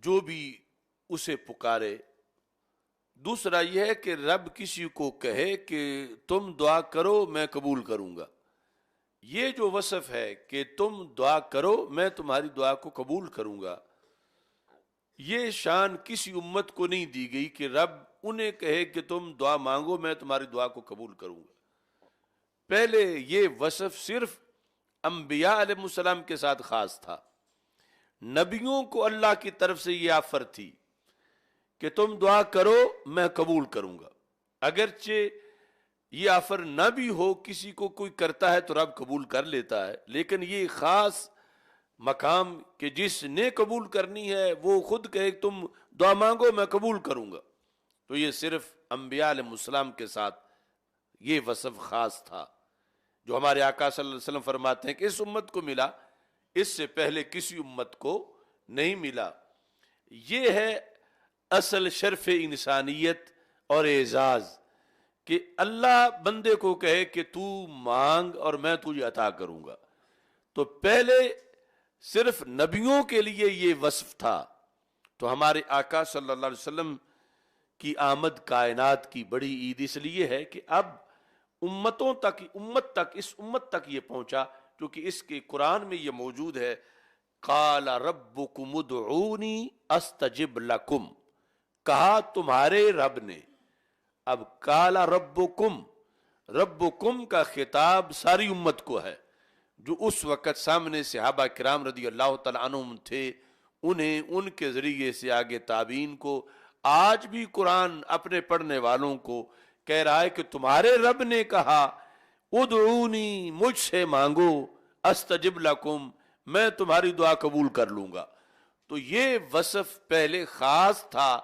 جو بھی اسے پکارے۔ دوسرا یہ ہے کہ رب کسی کو کہے کہ تم دعا کرو میں قبول کروں گا، یہ جو وصف ہے کہ تم دعا کرو میں تمہاری دعا کو قبول کروں گا، یہ شان کسی امت کو نہیں دی گئی کہ رب انہیں کہے کہ تم دعا مانگو میں تمہاری دعا کو قبول کروں گا۔ پہلے یہ وصف صرف انبیاء علیہ السلام کے ساتھ خاص تھا، نبیوں کو اللہ کی طرف سے یہ آفر تھی کہ تم دعا کرو میں قبول کروں گا۔ اگرچہ یہ آفر نہ بھی ہو، کسی کو کوئی کرتا ہے تو رب قبول کر لیتا ہے، لیکن یہ خاص مقام کہ جس نے قبول کرنی ہے وہ خود کہے تم دعا مانگو میں قبول کروں گا، تو یہ صرف انبیاء علیہ السلام کے ساتھ یہ وصف خاص تھا، جو ہمارے آقا صلی اللہ علیہ وسلم فرماتے ہیں کہ اس امت کو ملا، اس سے پہلے کسی امت کو نہیں ملا۔ یہ ہے اصل شرف انسانیت اور اعزاز کہ اللہ بندے کو کہے کہ تو مانگ اور میں تجھے عطا کروں گا۔ تو پہلے صرف نبیوں کے لیے یہ وصف تھا، تو ہمارے آقا صلی اللہ علیہ وسلم کی آمد کائنات کی بڑی عید اس لیے ہے کہ اب اس امت تک یہ پہنچا، کیونکہ اس کے قرآن میں یہ موجود ہے، قال ربکم ادعونی استجب لکم، کہا تمہارے رب نے۔ اب قال ربکم کا خطاب ساری امت کو ہے، جو اس وقت سامنے صحابہ کرام رضی اللہ تعالیٰ عنہم تھے، انہیں ان کے ذریعے سے آگے تابعین کو، آج بھی قرآن اپنے پڑھنے والوں کو کہہ رہا ہے کہ تمہارے رب نے کہا ادعونی، مجھ سے مانگو، استجب لکم، میں تمہاری دعا قبول کر لوں گا۔ تو یہ وصف پہلے خاص تھا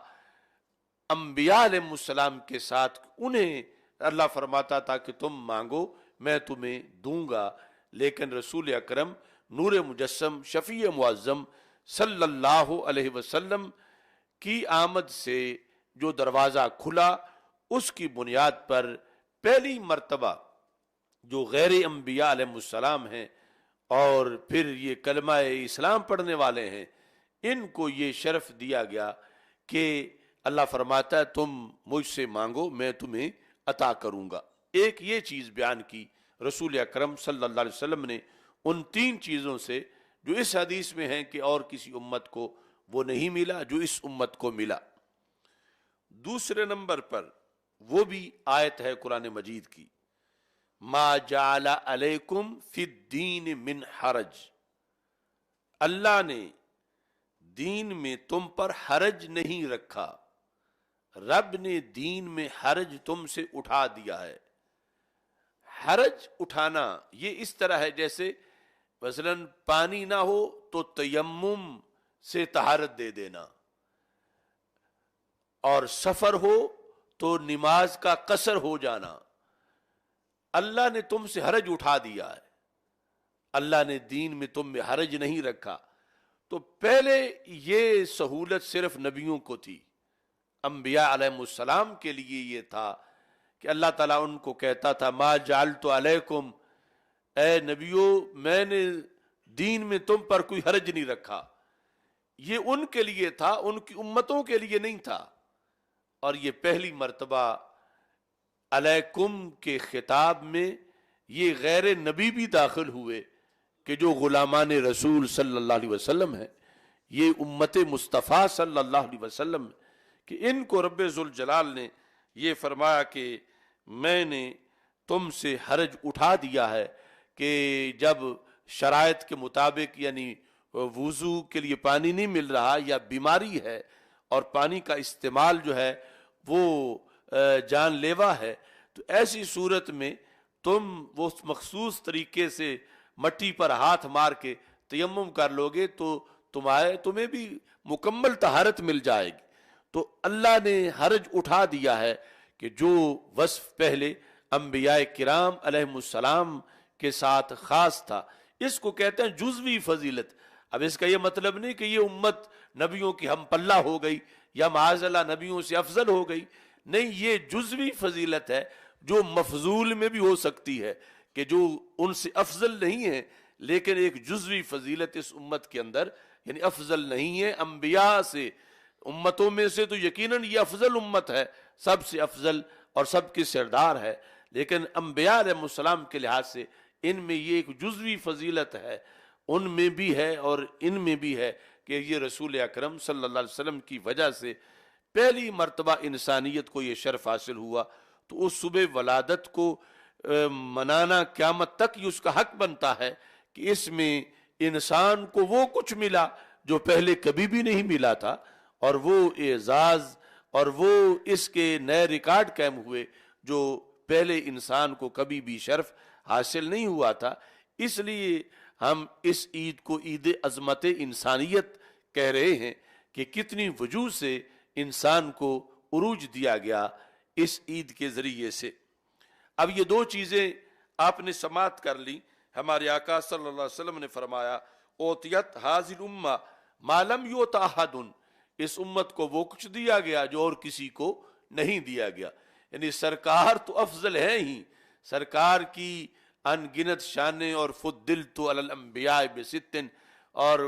انبیاء علیہ السلام کے ساتھ، انہیں اللہ فرماتا تھا کہ تم مانگو میں تمہیں دوں گا، لیکن رسول اکرم نور مجسم شفیع معظم صلی اللہ علیہ وسلم کی آمد سے جو دروازہ کھلا، اس کی بنیاد پر پہلی مرتبہ جو غیر انبیاء علیہ السلام ہیں اور پھر یہ کلمہ اسلام پڑھنے والے ہیں، ان کو یہ شرف دیا گیا کہ اللہ فرماتا ہے تم مجھ سے مانگو میں تمہیں عطا کروں گا۔ ایک یہ چیز بیان کی رسول اکرم صلی اللہ علیہ وسلم نے ان تین چیزوں سے جو اس حدیث میں ہیں کہ اور کسی امت کو وہ نہیں ملا جو اس امت کو ملا۔ دوسرے نمبر پر وہ بھی آیت ہے قرآن مجید کی، ما جعل علیکم فی الدین من حرج، اللہ نے دین میں تم پر حرج نہیں رکھا، رب نے دین میں حرج تم سے اٹھا دیا ہے۔ حرج اٹھانا یہ اس طرح ہے جیسے مثلا پانی نہ ہو تو تیمم سے طہارت دے دینا، اور سفر ہو تو نماز کا قصر ہو جانا۔ اللہ نے تم سے حرج اٹھا دیا ہے، اللہ نے دین میں تم میں حرج نہیں رکھا۔ تو پہلے یہ سہولت صرف نبیوں کو تھی، انبیاء علیہ السلام کے لیے یہ تھا کہ اللہ تعالیٰ ان کو کہتا تھا ما جعلت علیکم، اے نبیو میں نے دین میں تم پر کوئی حرج نہیں رکھا۔ یہ ان کے لیے تھا، ان کی امتوں کے لیے نہیں تھا۔ اور یہ پہلی مرتبہ علیکم کے خطاب میں یہ غیر نبی بھی داخل ہوئے کہ جو غلامان رسول صلی اللہ علیہ وسلم ہیں، یہ امت مصطفیٰ صلی اللہ علیہ وسلم، کہ ان کو رب ذوالجلال نے یہ فرمایا کہ میں نے تم سے حرج اٹھا دیا ہے کہ جب شرائط کے مطابق یعنی وضو کے لیے پانی نہیں مل رہا یا بیماری ہے اور پانی کا استعمال جو ہے وہ جان لیوا ہے، تو ایسی صورت میں تم وہ مخصوص طریقے سے مٹی پر ہاتھ مار کے تیمم کر لوگے تو تمہیں بھی مکمل طہارت مل جائے گی۔ تو اللہ نے حرج اٹھا دیا ہے کہ جو وصف پہلے انبیاء کرام علیہ السلام کے ساتھ خاص تھا، اس کو کہتے ہیں جزوی فضیلت۔ اب اس کا یہ مطلب نہیں کہ یہ امت نبیوں کی ہم پلہ ہو گئی یا معاذ اللہ نبیوں سے افضل ہو گئی، نہیں، یہ جزوی فضیلت ہے جو مفضول میں بھی ہو سکتی ہے کہ جو ان سے افضل نہیں ہے، لیکن ایک جزوی فضیلت اس امت کے اندر یعنی افضل نہیں ہے انبیاء سے، امتوں میں سے تو یقیناً یہ افضل امت ہے، سب سے افضل اور سب کی سردار ہے، لیکن انبیاء علیہ السلام کے لحاظ سے ان میں یہ ایک جزوی فضیلت ہے، ان میں بھی ہے اور ان میں بھی ہے کہ یہ رسول اکرم صلی اللہ علیہ وسلم کی وجہ سے پہلی مرتبہ انسانیت کو یہ شرف حاصل ہوا۔ تو اس صبح ولادت کو منانا قیامت تک یہ اس کا حق بنتا ہے کہ اس میں انسان کو وہ کچھ ملا جو پہلے کبھی بھی نہیں ملا تھا، اور وہ اعزاز اور وہ اس کے نئے ریکارڈ قائم ہوئے جو پہلے انسان کو کبھی بھی شرف حاصل نہیں ہوا تھا۔ اس لیے ہم اس عید کو عید عظمت انسانیت کہہ رہے ہیں کہ کتنی وجوہ سے انسان کو عروج دیا گیا اس عید کے ذریعے سے۔ اب یہ دو چیزیں آپ نے سماعت کر لی۔ ہمارے آقا صلی اللہ علیہ وسلم نے فرمایا اوتیت حاضر امہ ما لم یؤت احد، اس امت کو وہ کچھ دیا گیا جو اور کسی کو نہیں دیا گیا، یعنی سرکار تو افضل ہے ہی، سرکار کی ان گنت شانیں، اور فضلت علی الانبیاء بست، اور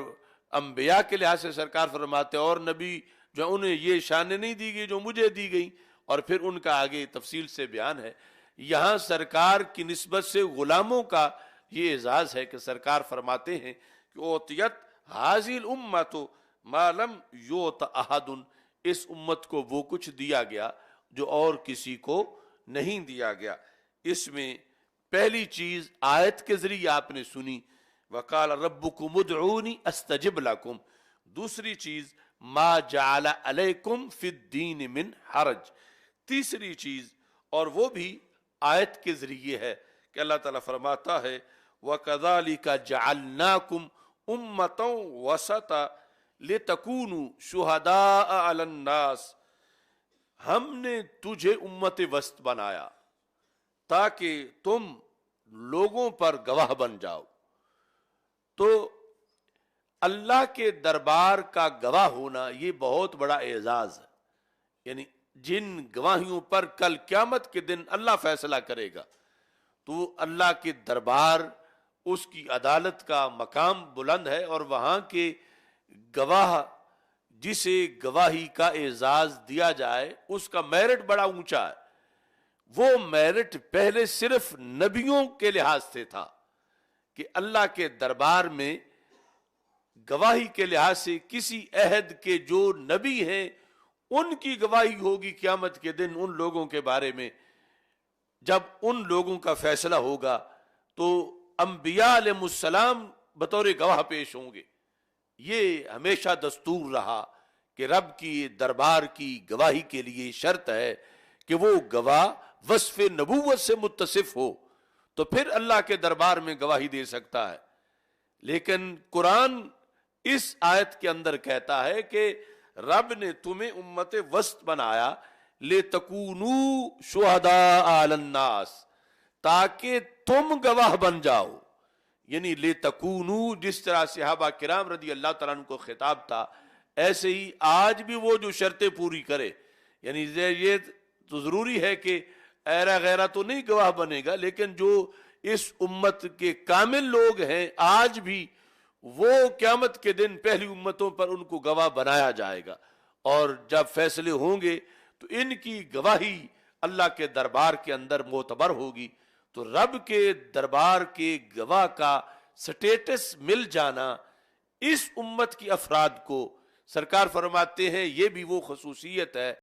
انبیاء کے لحاظ سے سرکار فرماتے اور نبی جو انہیں یہ شانیں نہیں دی گئی جو مجھے دی گئی، اور پھر ان کا آگے تفصیل سے بیان ہے۔ یہاں سرکار کی نسبت سے غلاموں کا یہ اعزاز ہے کہ سرکار فرماتے ہیں کہ اوتیت حاضر امت ما لم یؤت احد، اس امت کو وہ کچھ دیا گیا جو اور کسی کو نہیں دیا گیا۔ اس میں پہلی چیز آیت کے ذریعے آپ نے سنی وقال ربکم ادعونی استجب لکم، دوسری چیز ما جعل علیکم فی الدین من حرج، تیسری چیز اور وہ بھی آیت کے ذریعے ہے کہ اللہ تعالیٰ فرماتا ہے وَكَذَلِكَ جَعَلْنَاكُمْ أُمَّةً وَسَطًا لِتَكُونُوا شُهَدَاءَ عَلَى النَّاسِ، ہم نے تجھے امت وسط بنایا تاکہ تم لوگوں پر گواہ بن جاؤ۔ تو اللہ کے دربار کا گواہ ہونا یہ بہت بڑا اعزاز ہے، یعنی جن گواہیوں پر کل قیامت کے دن اللہ فیصلہ کرے گا، تو اللہ کے دربار اس کی عدالت کا مقام بلند ہے، اور وہاں کے گواہ جسے گواہی کا اعزاز دیا جائے اس کا میرٹ بڑا اونچا ہے۔ وہ میرٹ پہلے صرف نبیوں کے لحاظ سے تھا کہ اللہ کے دربار میں گواہی کے لحاظ سے کسی عہد کے جو نبی ہیں ان کی گواہی ہوگی قیامت کے دن ان لوگوں کے بارے میں۔ جب ان لوگوں کا فیصلہ ہوگا تو انبیاء علیہ السلام بطور گواہ پیش ہوں گے۔ یہ ہمیشہ دستور رہا کہ رب کی دربار کی گواہی کے لیے شرط ہے کہ وہ گواہ وصف نبوت سے متصف ہو، تو پھر اللہ کے دربار میں گواہی دے سکتا ہے۔ لیکن قرآن اس آیت کے اندر کہتا ہے کہ رب نے تمہیں امت وسط بنایا لِتَكُونُوا شُهَدَاءَ عَلَى النَّاسِ، تاکہ تم گواہ بن جاؤ، یعنی لِتَكُونُوا جس طرح صحابہ کرام رضی اللہ تعالیٰ عنہ کو خطاب تھا، ایسے ہی آج بھی وہ جو شرطیں پوری کرے، یعنی یہ تو ضروری ہے کہ ایرا غیرہ تو نہیں گواہ بنے گا، لیکن جو اس امت کے کامل لوگ ہیں آج بھی وہ قیامت کے دن پہلی امتوں پر ان کو گواہ بنایا جائے گا، اور جب فیصلے ہوں گے تو ان کی گواہی اللہ کے دربار کے اندر معتبر ہوگی۔ تو رب کے دربار کے گواہ کا سٹیٹس مل جانا اس امت کی افراد کو، سرکار فرماتے ہیں یہ بھی وہ خصوصیت ہے